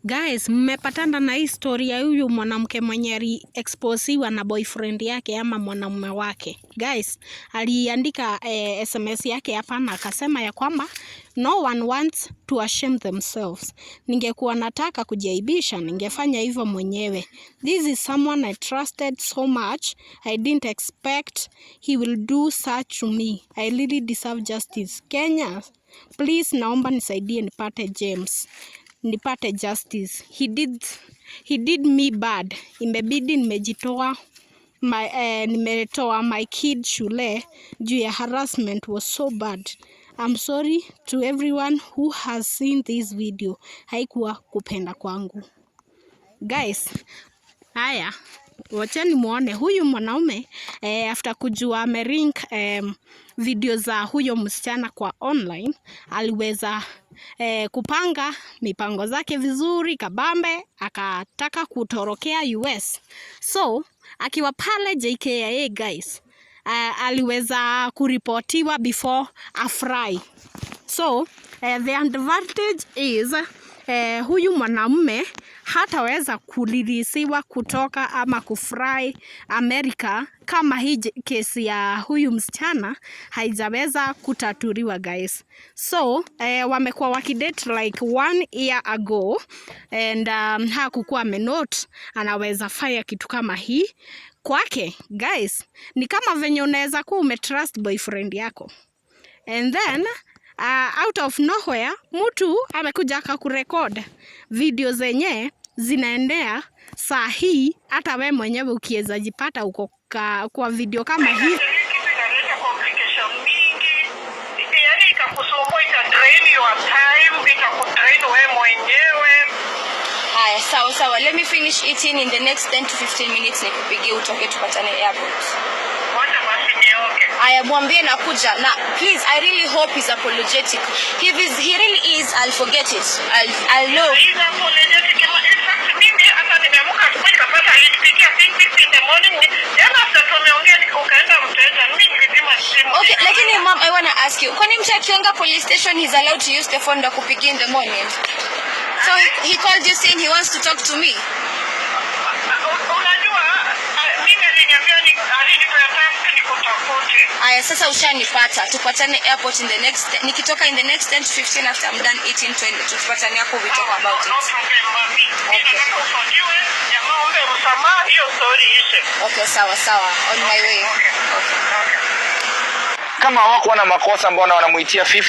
Guys, mmepatana na hii story ya huyu mwanamke mwenye ali-exposiwa na boyfriend yake ama mwanamume wake. Guys, aliandika SMS yake hapa na akasema ya kwamba no one wants to ashame themselves. Ningekuwa nataka kujaibisha, ningefanya hivyo mwenyewe. This is someone I trusted so much. I didn't expect he will do such to me. I really deserve justice. Kenya, please naomba nisaidie nipate James. Nipate justice. He did me bad. Imebidi nimejitoa nimetoa my kid shule juu ya harassment was so bad. I'm sorry to everyone who has seen this video. Haikuwa kupenda kwangu. Guys, haya, wacheni muone huyu mwanaume after kujua amerink video za huyo msichana kwa online, aliweza kupanga mipango zake vizuri kabambe, akataka kutorokea US. So akiwa pale JKIA guys, aliweza kuripotiwa before afry. So the advantage is huyu mwanamume hataweza kulirisiwa kutoka ama kufry Amerika kama hii kesi ya huyu msichana haijaweza kutatuliwa guys. So wamekuwa wakidate like 1 year ago and hakukuwa amenote anaweza fanya kitu kama hii kwake. Guys, ni kama venye unaweza kuwa umetrust boyfriend yako and then out of nowhere mtu amekuja akakurecord video zenye zinaendea saa hii, hata we mwenyewe ukiweza jipata uko kwa video kama hii. Sawa, let me finish eating. In the next 10 to 15 minutes nikupigie utoke tupatane airport. I mwambie nakuja na please, I really hope he's apologetic. He really is, I'll forget it. I'll know. He's apologetic. In fact, mimi hata nimeamka asubuhi kapata alinipigia 6:50 in the morning. Then after tumeongea nikaenda mteja mimi nilizima simu. Okay, lakini mom, I want to ask you, kwani mtu akienda police station he's allowed to use the phone na kupigia in the morning? So he called you saying he wants to talk to me. Unajua mimi aliniambia alinipea task nikutafutie. Aya, sasa ushanipata. Tupatane airport in the next, nikitoka in the next 10 to 15 after I'm done eating, tupatane hapo we talk about it. No problem, mami. Okay. Jamaa ombe msamaha hiyo story ishe. Okay, sawa. On my way. Okay. Kama hawako na makosa mbona wanamuitia 50